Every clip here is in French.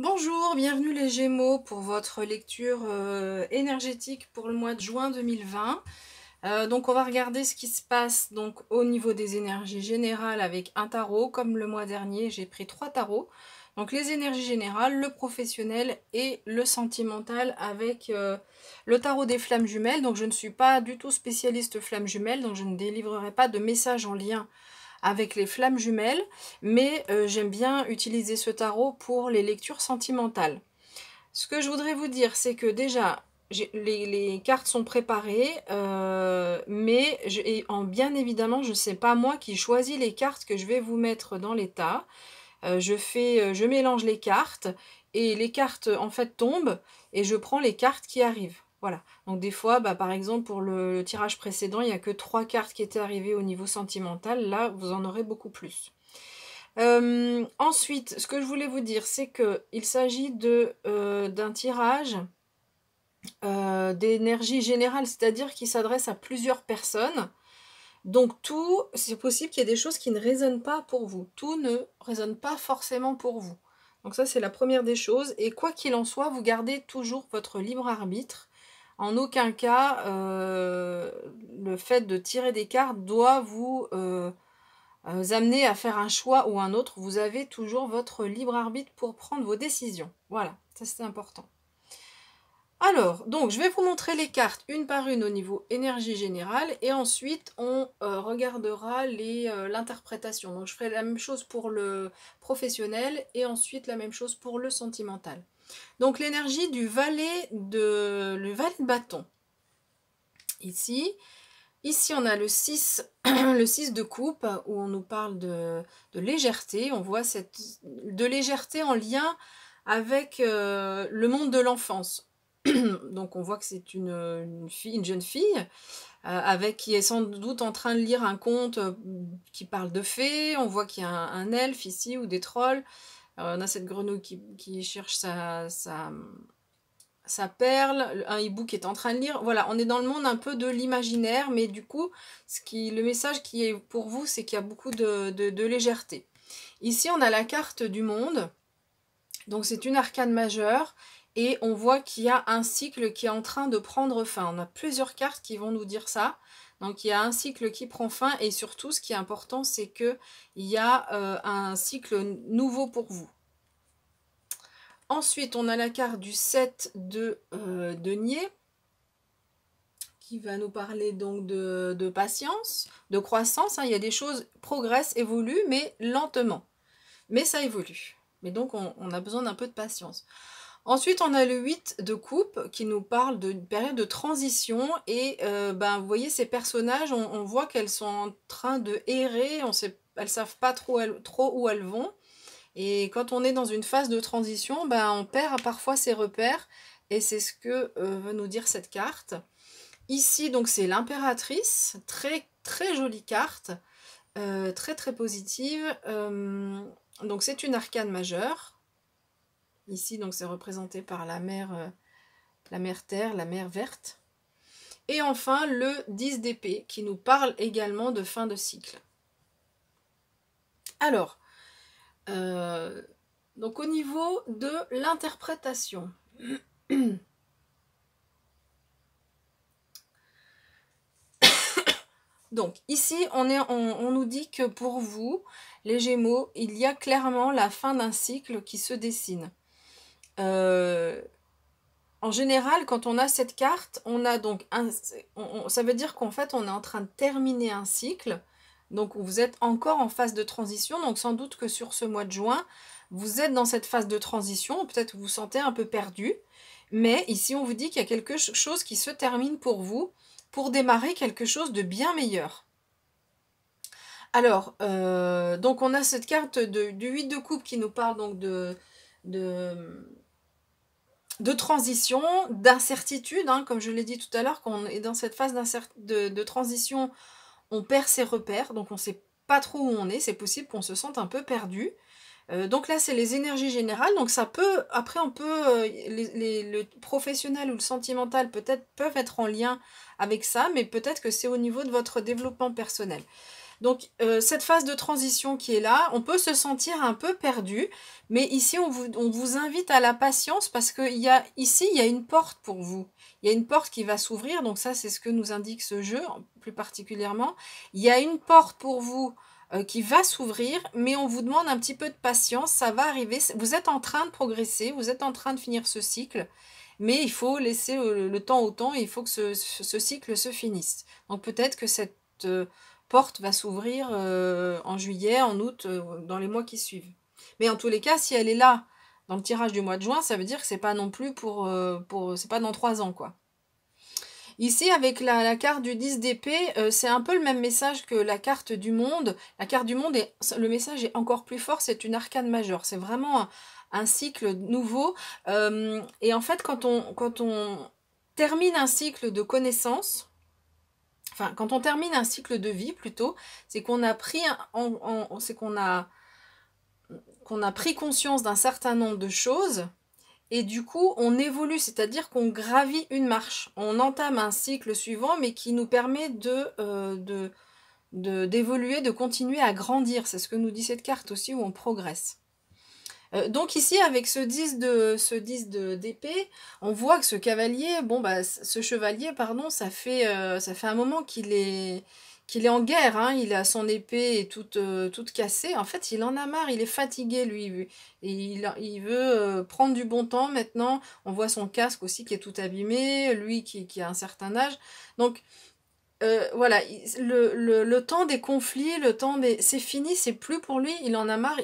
Bonjour, bienvenue les Gémeaux pour votre lecture énergétique pour le mois de juin 2020. Donc on va regarder ce qui se passe donc au niveau des énergies générales avec un tarot. Comme le mois dernier, j'ai pris 3 tarots. Donc les énergies générales, le professionnel et le sentimental avec le tarot des flammes jumelles. Donc je ne suis pas du tout spécialiste flammes jumelles, donc je ne délivrerai pas de messages en lien avec les flammes jumelles, mais j'aime bien utiliser ce tarot pour les lectures sentimentales. Ce que je voudrais vous dire, c'est que déjà, les cartes sont préparées, mais bien évidemment, je ne sais pas moi qui choisis les cartes que je vais vous mettre dans l'état. Je mélange les cartes et les cartes en fait tombent et je prends les cartes qui arrivent. Voilà. Donc des fois, par exemple pour le tirage précédent, il n'y a que 3 cartes qui étaient arrivées au niveau sentimental. Là, vous en aurez beaucoup plus. Ensuite, ce que je voulais vous dire, c'est qu'il s'agit d'un tirage d'énergie générale, c'est-à-dire qui s'adresse à plusieurs personnes. Donc tout, c'est possible qu'il y ait des choses qui ne résonnent pas pour vous. Tout ne résonne pas forcément pour vous. Donc ça, c'est la première des choses. Et quoi qu'il en soit, vous gardez toujours votre libre arbitre. En aucun cas, le fait de tirer des cartes doit vous amener à faire un choix ou un autre. Vous avez toujours votre libre arbitre pour prendre vos décisions. Voilà, ça c'est important. Alors, donc je vais vous montrer les cartes une par une au niveau énergie générale et ensuite on regardera l'interprétation. Donc je ferai la même chose pour le professionnel et ensuite la même chose pour le sentimental. Donc l'énergie du le valet de bâton. Ici on a le 6, le 6 de coupe où on nous parle de légèreté. On voit de légèreté en lien avec le monde de l'enfance. Donc on voit que c'est une jeune fille, qui est sans doute en train de lire un conte qui parle de fées. On voit qu'il y a un elfe ici ou des trolls. On a cette grenouille qui cherche sa perle, un hibou qui est en train de lire. Voilà, on est dans le monde un peu de l'imaginaire, mais du coup, le message qui est pour vous, c'est qu'il y a beaucoup de légèreté. Ici, on a la carte du monde. Donc c'est une arcane majeure. Et on voit qu'il y a un cycle qui est en train de prendre fin. On a plusieurs cartes qui vont nous dire ça. Donc il y a un cycle qui prend fin et surtout ce qui est important c'est qu'il y a un cycle nouveau pour vous. Ensuite on a la carte du 7 de denier qui va nous parler donc de patience, de croissance. Il y a des choses progressent, évoluent mais lentement. Mais ça évolue. Mais donc on a besoin d'un peu de patience. Ensuite, on a le 8 de coupe qui nous parle d'une période de transition et vous voyez ces personnages, on voit qu'elles sont en train de errer, elles ne savent pas trop où elles vont. Et quand on est dans une phase de transition, on perd parfois ses repères et c'est ce que veut nous dire cette carte. Ici, donc c'est l'impératrice, très très jolie carte, très très positive. Donc c'est une arcane majeure. Ici, donc c'est représenté par la mer terre, la mer verte. Et enfin, le 10 d'épée, qui nous parle également de fin de cycle. Alors, donc au niveau de l'interprétation. Donc ici, on nous dit que pour vous, les Gémeaux, il y a clairement la fin d'un cycle qui se dessine. En général, quand on a cette carte, on a donc ça veut dire qu'en fait, on est en train de terminer un cycle. Donc, vous êtes encore en phase de transition. Donc, sans doute que sur ce mois de juin, vous êtes dans cette phase de transition. Peut-être vous vous sentez un peu perdu. Mais ici, on vous dit qu'il y a quelque chose qui se termine pour vous pour démarrer quelque chose de bien meilleur. Alors, donc on a cette carte du 8 de coupe qui nous parle donc de transition, d'incertitude, comme je l'ai dit tout à l'heure, quand on est dans cette phase de transition, on perd ses repères, donc on ne sait pas trop où on est, c'est possible qu'on se sente un peu perdu. Donc là, c'est les énergies générales, donc ça peut, après on peut, le professionnel ou le sentimental peut-être peuvent être en lien avec ça, mais peut-être que c'est au niveau de votre développement personnel. Donc, cette phase de transition qui est là, on peut se sentir un peu perdu, mais ici, on vous invite à la patience parce que ici, il y a une porte pour vous. Il y a une porte qui va s'ouvrir, donc ça, c'est ce que nous indique ce jeu, plus particulièrement. Il y a une porte pour vous qui va s'ouvrir, mais on vous demande un petit peu de patience, ça va arriver. Vous êtes en train de progresser, vous êtes en train de finir ce cycle, mais il faut laisser le temps au temps et il faut que ce cycle se finisse. Donc peut-être que cette porte va s'ouvrir en juillet, en août, dans les mois qui suivent. Mais en tous les cas, si elle est là dans le tirage du mois de juin, ça veut dire que c'est pas non plus c'est pas dans 3 ans, quoi. Ici, avec la carte du 10 d'épée, c'est un peu le même message que la carte du monde. La carte du monde, le message est encore plus fort, c'est une arcane majeure. C'est vraiment un cycle nouveau. Et en fait, quand on termine un cycle de connaissances, enfin, quand on termine un cycle de vie plutôt, c'est qu'on a pris qu'on a pris conscience d'un certain nombre de choses. Et du coup, on évolue, c'est-à-dire qu'on gravit une marche. On entame un cycle suivant, mais qui nous permet d'évoluer, de continuer à grandir. C'est ce que nous dit cette carte aussi, où on progresse. Donc ici, avec ce 10 d'épée, on voit que ce cavalier, ce chevalier, pardon, ça fait un moment qu'il est en guerre, hein. Il a son épée toute cassée. En fait, il en a marre, il est fatigué, lui. Et il veut prendre du bon temps maintenant. On voit son casque aussi qui est tout abîmé, lui qui a un certain âge. Donc, voilà, le temps des conflits, c'est fini, c'est plus pour lui, il en a marre,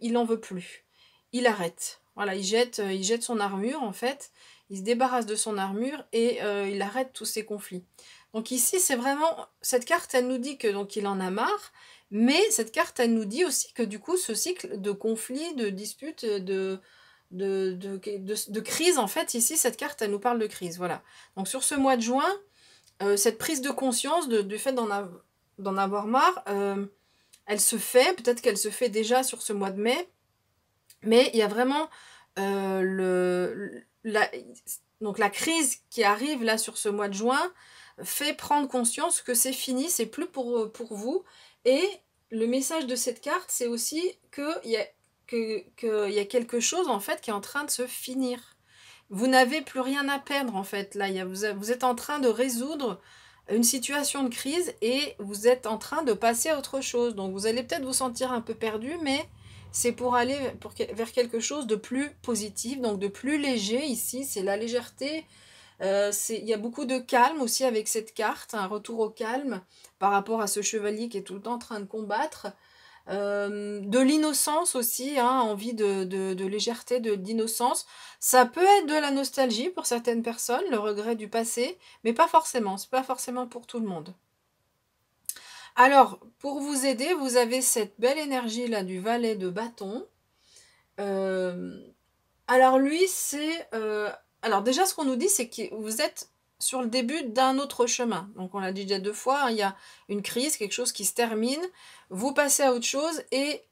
il en veut plus. Il arrête. Voilà, il jette son armure, en fait. Il se débarrasse de son armure et il arrête tous ces conflits. Donc ici, c'est vraiment... Cette carte, elle nous dit que donc il en a marre, mais cette carte, elle nous dit aussi que du coup, ce cycle de conflits, de disputes, de crise, en fait, ici, cette carte, elle nous parle de crise. Voilà. Donc sur ce mois de juin, cette prise de conscience du fait d'en avoir marre, elle se fait, peut-être qu'elle se fait déjà sur ce mois de mai, mais il y a vraiment donc la crise qui arrive là sur ce mois de juin fait prendre conscience que c'est fini, c'est plus pour vous. Et le message de cette carte, c'est aussi qu'il y a quelque chose en fait qui est en train de se finir. Vous n'avez plus rien à perdre en fait. Là, vous êtes en train de résoudre une situation de crise et vous êtes en train de passer à autre chose. Donc vous allez peut-être vous sentir un peu perdu, mais c'est pour aller vers quelque chose de plus positif, donc de plus léger. Ici, c'est la légèreté. Il y a beaucoup de calme aussi avec cette carte, un retour au calme par rapport à ce chevalier qui est tout le temps en train de combattre. De l'innocence aussi, hein, envie de légèreté, d'innocence. Ça peut être de la nostalgie pour certaines personnes, le regret du passé, mais pas forcément, c'est pas forcément pour tout le monde. Alors, pour vous aider, vous avez cette belle énergie là du valet de bâton. Alors lui, c'est... alors déjà, ce qu'on nous dit, c'est que vous êtes sur le début d'un autre chemin. Donc on l'a dit déjà 2 fois, hein, il y a une crise, quelque chose qui se termine, vous passez à autre chose et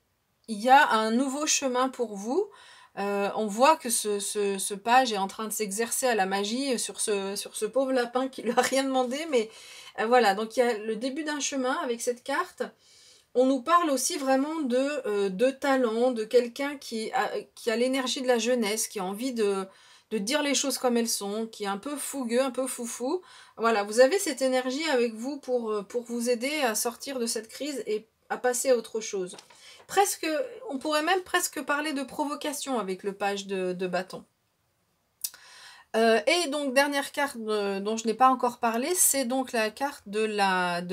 il y a un nouveau chemin pour vous. On voit que ce page est en train de s'exercer à la magie sur ce pauvre lapin qui lui a rien demandé, mais voilà, donc il y a le début d'un chemin avec cette carte. On nous parle aussi vraiment de talent, de quelqu'un qui a l'énergie de la jeunesse, qui a envie de dire les choses comme elles sont, qui est un peu fougueux, un peu foufou. Voilà, vous avez cette énergie avec vous pour vous aider à sortir de cette crise et à passer à autre chose. Presque, on pourrait même presque parler de provocation avec le page de bâton. Et donc, dernière carte dont je n'ai pas encore parlé, c'est donc la carte de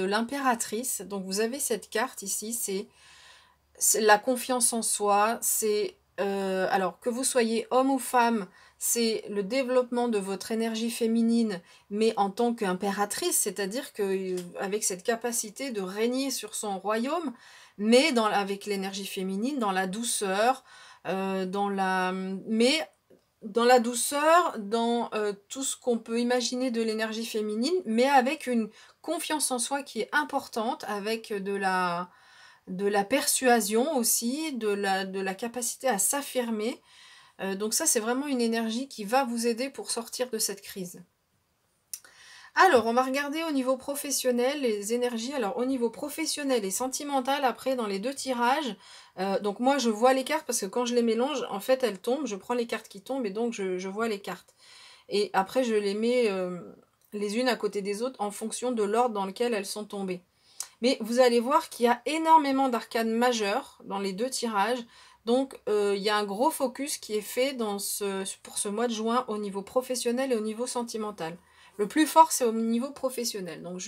l'impératrice. Donc, vous avez cette carte ici, c'est la confiance en soi, c'est, alors que vous soyez homme ou femme, c'est le développement de votre énergie féminine, mais en tant qu'impératrice, c'est-à-dire avec cette capacité de régner sur son royaume, mais avec l'énergie féminine, dans la douceur, mais dans la douceur, dans tout ce qu'on peut imaginer de l'énergie féminine, mais avec une confiance en soi qui est importante, avec de la persuasion aussi, de la capacité à s'affirmer. Donc ça, c'est vraiment une énergie qui va vous aider pour sortir de cette crise. Alors, on va regarder au niveau professionnel les énergies. Alors, au niveau professionnel et sentimental, après, dans les deux tirages, donc moi, je vois les cartes parce que quand je les mélange, en fait, elles tombent. Je prends les cartes qui tombent et donc je vois les cartes. Et après, je les mets les unes à côté des autres en fonction de l'ordre dans lequel elles sont tombées. Mais vous allez voir qu'il y a énormément d'arcanes majeures dans les deux tirages. Donc, il y a un gros focus qui est fait pour ce mois de juin au niveau professionnel et au niveau sentimental. Le plus fort, c'est au niveau professionnel. Donc,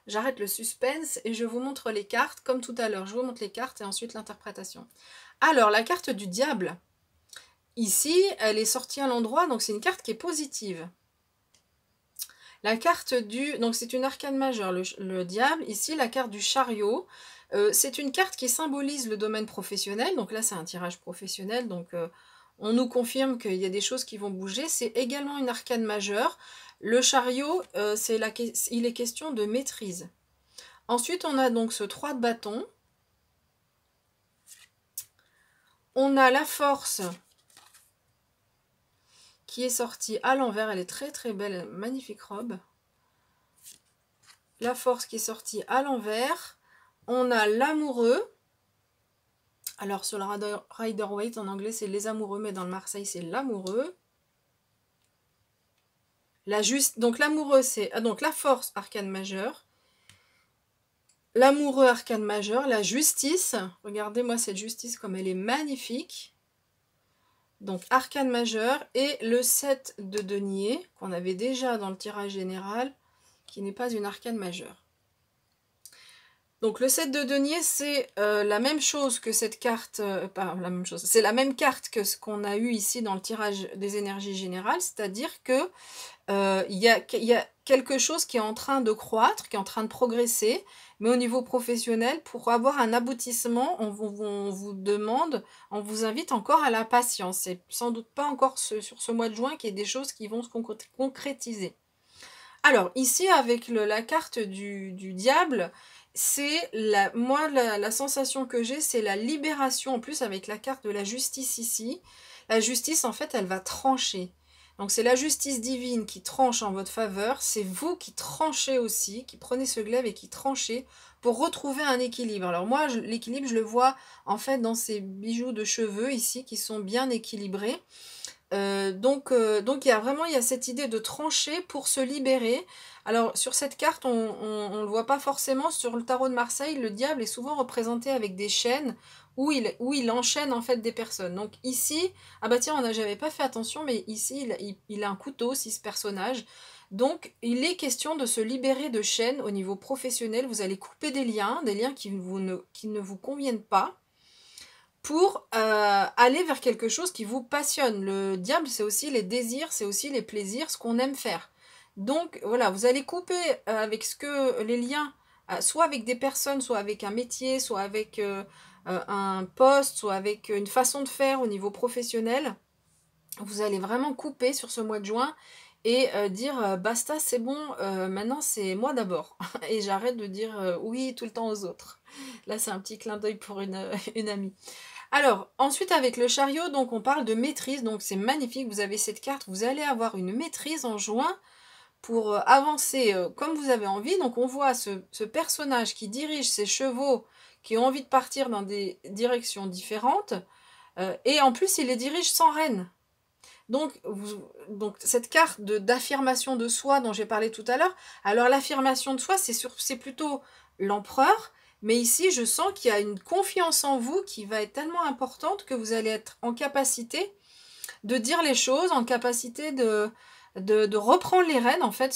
j'arrête le suspense et je vous montre les cartes. Comme tout à l'heure, je vous montre les cartes et ensuite l'interprétation. Alors, la carte du diable. Ici, elle est sortie à l'endroit, donc c'est une carte qui est positive. La carte du... Donc c'est une arcane majeure, le diable. Ici, la carte du chariot. C'est une carte qui symbolise le domaine professionnel. Donc là, c'est un tirage professionnel. Donc on nous confirme qu'il y a des choses qui vont bouger. C'est également une arcane majeure. Le chariot, il est question de maîtrise. Ensuite, on a donc ce 3 de bâton. On a la force qui est sortie à l'envers. Elle est très très belle, magnifique robe. La force qui est sortie à l'envers. On a l'amoureux. Alors sur le Rider-Waite en anglais c'est les amoureux, mais dans le Marseille c'est l'amoureux. Donc l'amoureux c'est donc la force arcane majeure. L'amoureux arcane majeur, la justice. Regardez-moi cette justice comme elle est magnifique. Donc arcane majeur et le 7 de denier qu'on avait déjà dans le tirage général qui n'est pas une arcane majeure. Donc le 7 de denier, c'est la même chose que cette carte, pas la même chose, c'est la même carte que ce qu'on a eu ici dans le tirage des énergies générales, c'est-à-dire que il y a quelque chose qui est en train de croître, qui est en train de progresser, mais au niveau professionnel, pour avoir un aboutissement, on vous demande, on vous invite encore à la patience. C'est sans doute pas encore sur ce mois de juin qu'il y a des choses qui vont se concrétiser. Alors, ici, avec la carte du diable, c'est la sensation que j'ai, c'est la libération, en plus avec la carte de la justice ici. La justice, en fait, elle va trancher. Donc, c'est la justice divine qui tranche en votre faveur. C'est vous qui tranchez aussi, qui prenez ce glaive et qui tranchez pour retrouver un équilibre. Alors, moi, l'équilibre, je le vois, en fait, dans ces bijoux de cheveux ici, qui sont bien équilibrés. Donc il y a cette idée de trancher pour se libérer. Alors sur cette carte, on ne le voit pas forcément. Sur le tarot de Marseille, le diable est souvent représenté avec des chaînes où il enchaîne en fait des personnes. Donc ici, ah bah tiens, j'avais pas fait attention, mais ici il a un couteau, si ce personnage. Donc il est question de se libérer de chaînes au niveau professionnel. Vous allez couper des liens qui ne vous conviennent pas, pour aller vers quelque chose qui vous passionne. Le diable, c'est aussi les désirs, c'est aussi les plaisirs, ce qu'on aime faire. Donc voilà, vous allez couper avec les liens, soit avec des personnes, soit avec un métier, soit avec un poste, soit avec une façon de faire au niveau professionnel. Vous allez vraiment couper sur ce mois de juin et dire basta, c'est bon, maintenant c'est moi d'abord. Et j'arrête de dire oui tout le temps aux autres. Là, c'est un petit clin d'œil pour une amie. Alors, ensuite avec le chariot, donc on parle de maîtrise, donc c'est magnifique, vous avez cette carte, vous allez avoir une maîtrise en juin pour avancer comme vous avez envie. Donc on voit ce personnage qui dirige ses chevaux, qui ont envie de partir dans des directions différentes, et en plus il les dirige sans rêne. Donc cette carte d'affirmation de soi dont j'ai parlé tout à l'heure, alors l'affirmation de soi, c'est plutôt l'empereur, mais ici je sens qu'il y a une confiance en vous qui va être tellement importante que vous allez être en capacité de dire les choses, en capacité de reprendre les rênes en fait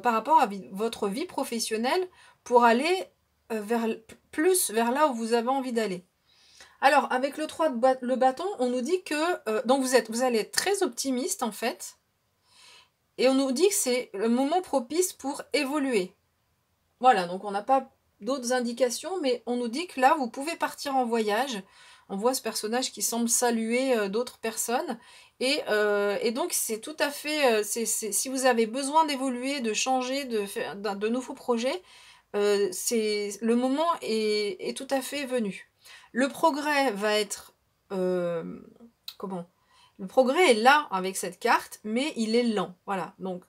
par rapport à votre vie professionnelle pour aller vers là où vous avez envie d'aller. Alors, avec le 3 le bâton, on nous dit que donc vous allez être très optimiste en fait. Et on nous dit que c'est le moment propice pour évoluer. Voilà, donc on n'a pas d'autres indications, mais on nous dit que là, vous pouvez partir en voyage. On voit ce personnage qui semble saluer d'autres personnes. Et donc, c'est tout à fait... si vous avez besoin d'évoluer, de changer, de faire de nouveaux projets, le moment est tout à fait venu. Le progrès va être... comment ? Le progrès est là avec cette carte, mais il est lent. Voilà, donc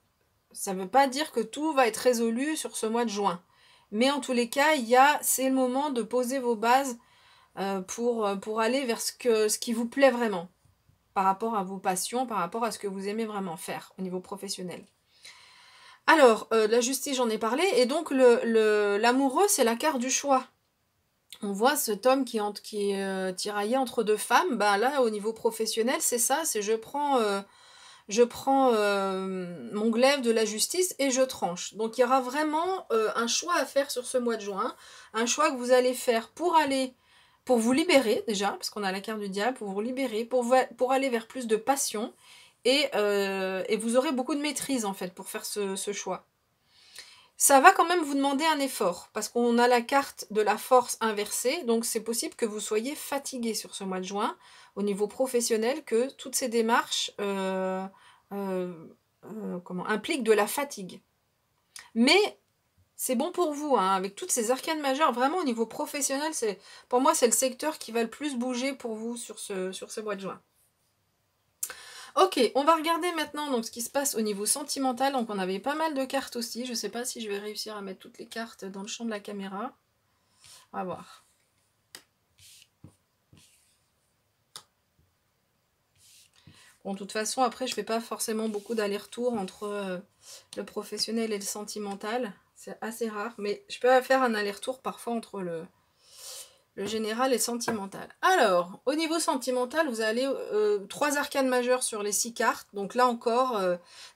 Ça ne veut pas dire que tout va être résolu sur ce mois de juin. Mais en tous les cas, c'est le moment de poser vos bases pour aller vers ce qui vous plaît vraiment, par rapport à vos passions, par rapport à ce que vous aimez vraiment faire au niveau professionnel. Alors, la justice, j'en ai parlé, et donc l'amoureux, c'est la carte du choix. On voit cet homme qui est tiraillé entre deux femmes. Ben là, au niveau professionnel, c'est ça, c'est je prends mon glaive de la justice et je tranche. Donc il y aura vraiment un choix à faire sur ce mois de juin, un choix que vous allez faire pour vous libérer déjà, parce qu'on a la carte du diable, pour vous libérer, pour aller vers plus de passion, et vous aurez beaucoup de maîtrise en fait pour faire ce choix. Ça va quand même vous demander un effort, parce qu'on a la carte de la force inversée, donc c'est possible que vous soyez fatigué sur ce mois de juin, au niveau professionnel, que toutes ces démarches impliquent de la fatigue. Mais c'est bon pour vous, hein, avec toutes ces arcanes majeures, vraiment au niveau professionnel, pour moi c'est le secteur qui va le plus bouger pour vous sur ce mois de juin. Ok, on va regarder maintenant donc, ce qui se passe au niveau sentimental. Donc on avait pas mal de cartes aussi. Je ne sais pas si je vais réussir à mettre toutes les cartes dans le champ de la caméra. On va voir. Bon, de toute façon, après, je ne fais pas forcément beaucoup d'aller-retour entre le professionnel et le sentimental. C'est assez rare, mais je peux faire un aller-retour parfois entre le général et sentimental. Alors, au niveau sentimental, vous avez 3 arcanes majeures sur les 6 cartes. Donc là encore,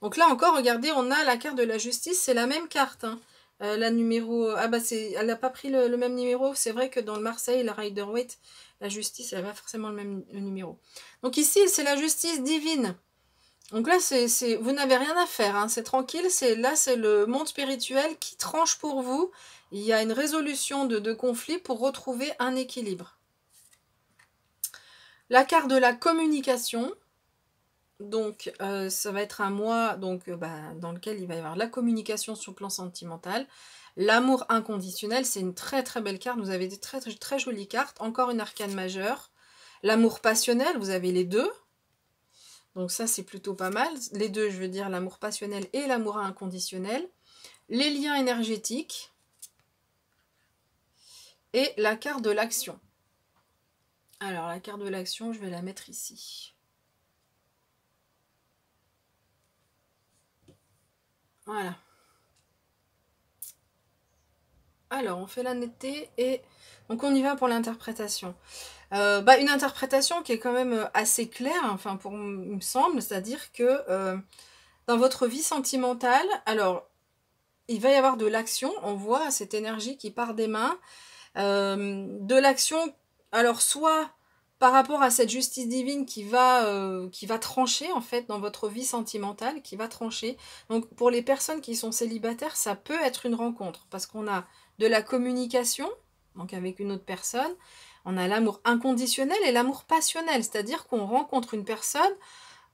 regardez, on a la carte de la justice, c'est la même carte. Hein. La numéro... Ah bah, elle n'a pas pris le même numéro. C'est vrai que dans le Marseille, la Rider-Waite, la justice, elle n'a pas forcément le même numéro. Donc ici, c'est la justice divine. Donc là, vous n'avez rien à faire, hein, c'est tranquille. Là, c'est le monde spirituel qui tranche pour vous. Il y a une résolution de conflit pour retrouver un équilibre. La carte de la communication. Donc, ça va être un mois dans lequel il va y avoir la communication sur le plan sentimental. L'amour inconditionnel, c'est une très très belle carte. Vous avez des très très, très jolies cartes. Encore une arcane majeure. L'amour passionnel, vous avez les deux. Donc ça, c'est plutôt pas mal. Les deux, je veux dire l'amour passionnel et l'amour inconditionnel. Les liens énergétiques. Et la carte de l'action. Alors, la carte de l'action, je vais la mettre ici. Voilà. Alors, on fait la netteté et... Donc, on y va pour l'interprétation. Une interprétation qui est quand même assez claire, enfin, il me semble, c'est-à-dire que dans votre vie sentimentale, alors, il va y avoir de l'action, on voit cette énergie qui part des mains, de l'action, alors soit par rapport à cette justice divine qui va trancher en fait dans votre vie sentimentale, qui va trancher. Donc pour les personnes qui sont célibataires, ça peut être une rencontre, parce qu'on a de la communication, donc avec une autre personne, on a l'amour inconditionnel et l'amour passionnel, c'est-à-dire qu'on rencontre une personne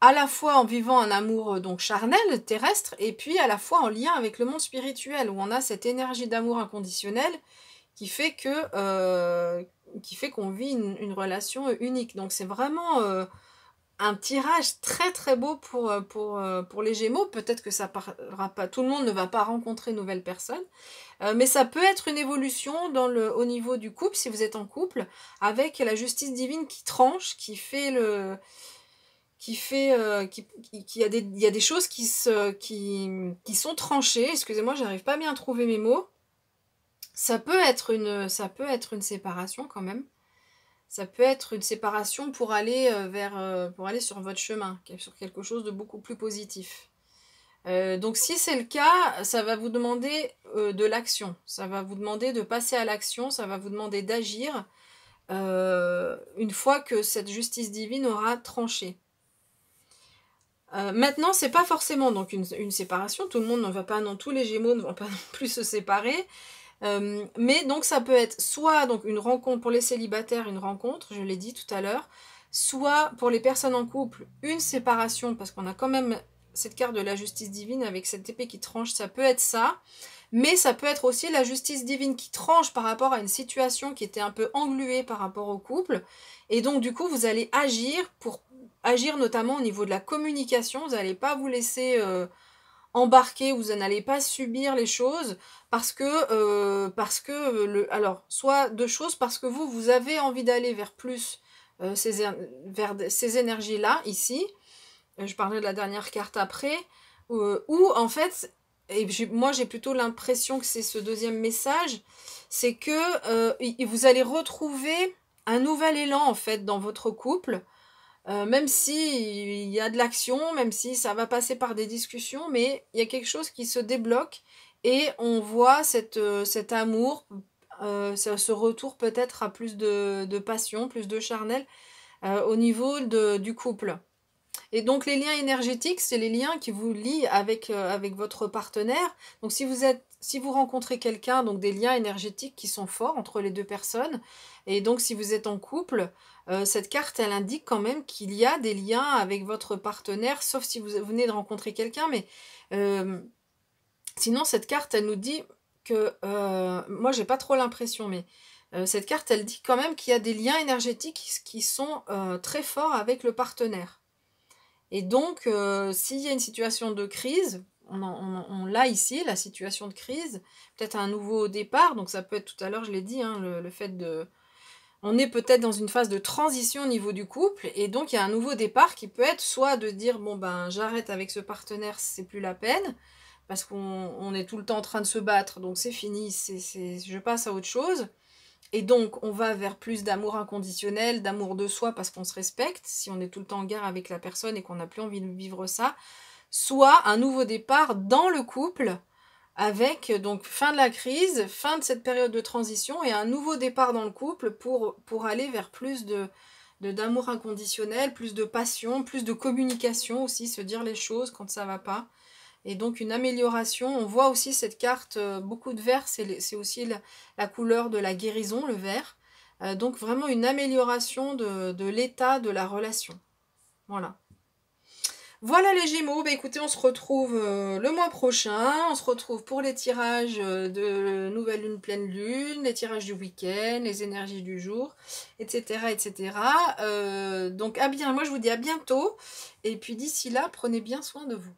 à la fois en vivant un amour donc charnel, terrestre, et puis à la fois en lien avec le monde spirituel, où on a cette énergie d'amour inconditionnel qui fait qu'on vit une relation unique. Donc c'est vraiment un tirage très très beau pour les Gémeaux. Peut-être que ça parlera pas, tout le monde ne va pas rencontrer une nouvelle personne, mais ça peut être une évolution au niveau du couple, si vous êtes en couple, avec la justice divine qui tranche, il y a des choses qui sont tranchées. Excusez-moi, j'arrive pas bien à trouver mes mots. Ça peut être une séparation quand même. Ça peut être une séparation pour aller pour aller sur votre chemin, sur quelque chose de beaucoup plus positif. Donc si c'est le cas, ça va vous demander de l'action. Ça va vous demander de passer à l'action, ça va vous demander d'agir une fois que cette justice divine aura tranché. Maintenant, c'est pas forcément donc une séparation. Tout le monde ne va pas, non, tous les Gémeaux ne vont pas non plus se séparer. Mais donc ça peut être soit donc une rencontre pour les célibataires, une rencontre, je l'ai dit tout à l'heure, soit pour les personnes en couple, une séparation, parce qu'on a quand même cette carte de la justice divine avec cette épée qui tranche, ça peut être ça, mais ça peut être aussi la justice divine qui tranche par rapport à une situation qui était un peu engluée par rapport au couple, et donc du coup vous allez agir notamment au niveau de la communication, vous n'allez pas vous laisser embarquer, vous n'allez pas subir les choses alors, soit deux choses, parce que vous avez envie d'aller vers plus ces énergies-là, ici. Je parlerai de la dernière carte après, où en fait, moi j'ai plutôt l'impression que c'est ce deuxième message, c'est que vous allez retrouver un nouvel élan en fait dans votre couple, même si il y a de l'action, même si ça va passer par des discussions, mais il y a quelque chose qui se débloque et on voit cet amour, ce retour peut-être à plus de passion, plus de charnel au niveau du couple. Et donc les liens énergétiques, c'est les liens qui vous lient avec votre partenaire. Donc si vous rencontrez quelqu'un, donc des liens énergétiques qui sont forts entre les deux personnes, et donc si vous êtes en couple, cette carte, elle indique quand même qu'il y a des liens avec votre partenaire, sauf si vous venez de rencontrer quelqu'un, mais sinon cette carte, elle nous dit que, moi j'ai pas trop l'impression, mais cette carte, elle dit quand même qu'il y a des liens énergétiques qui sont très forts avec le partenaire. Et donc, s'il y a une situation de crise, on l'a ici, la situation de crise, peut-être un nouveau départ, donc ça peut être, tout à l'heure je l'ai dit, hein, le fait de... On est peut-être dans une phase de transition au niveau du couple, et donc il y a un nouveau départ qui peut être soit de dire, bon ben j'arrête avec ce partenaire, c'est plus la peine, parce qu'on est tout le temps en train de se battre, donc c'est fini, je passe à autre chose. Et donc, on va vers plus d'amour inconditionnel, d'amour de soi parce qu'on se respecte, si on est tout le temps en guerre avec la personne et qu'on n'a plus envie de vivre ça. Soit un nouveau départ dans le couple, avec donc fin de la crise, fin de cette période de transition et un nouveau départ dans le couple pour aller vers plus d'amour inconditionnel, plus de passion, plus de communication aussi, se dire les choses quand ça va pas. Et donc une amélioration, on voit aussi cette carte, beaucoup de vert, c'est aussi la couleur de la guérison, le vert. Donc vraiment une amélioration de l'état de la relation. Voilà. Voilà les Gémeaux, bah écoutez, on se retrouve le mois prochain, on se retrouve pour les tirages de nouvelle lune, pleine lune, les tirages du week-end, les énergies du jour, etc. etc. Donc moi je vous dis à bientôt, et puis d'ici là, prenez bien soin de vous.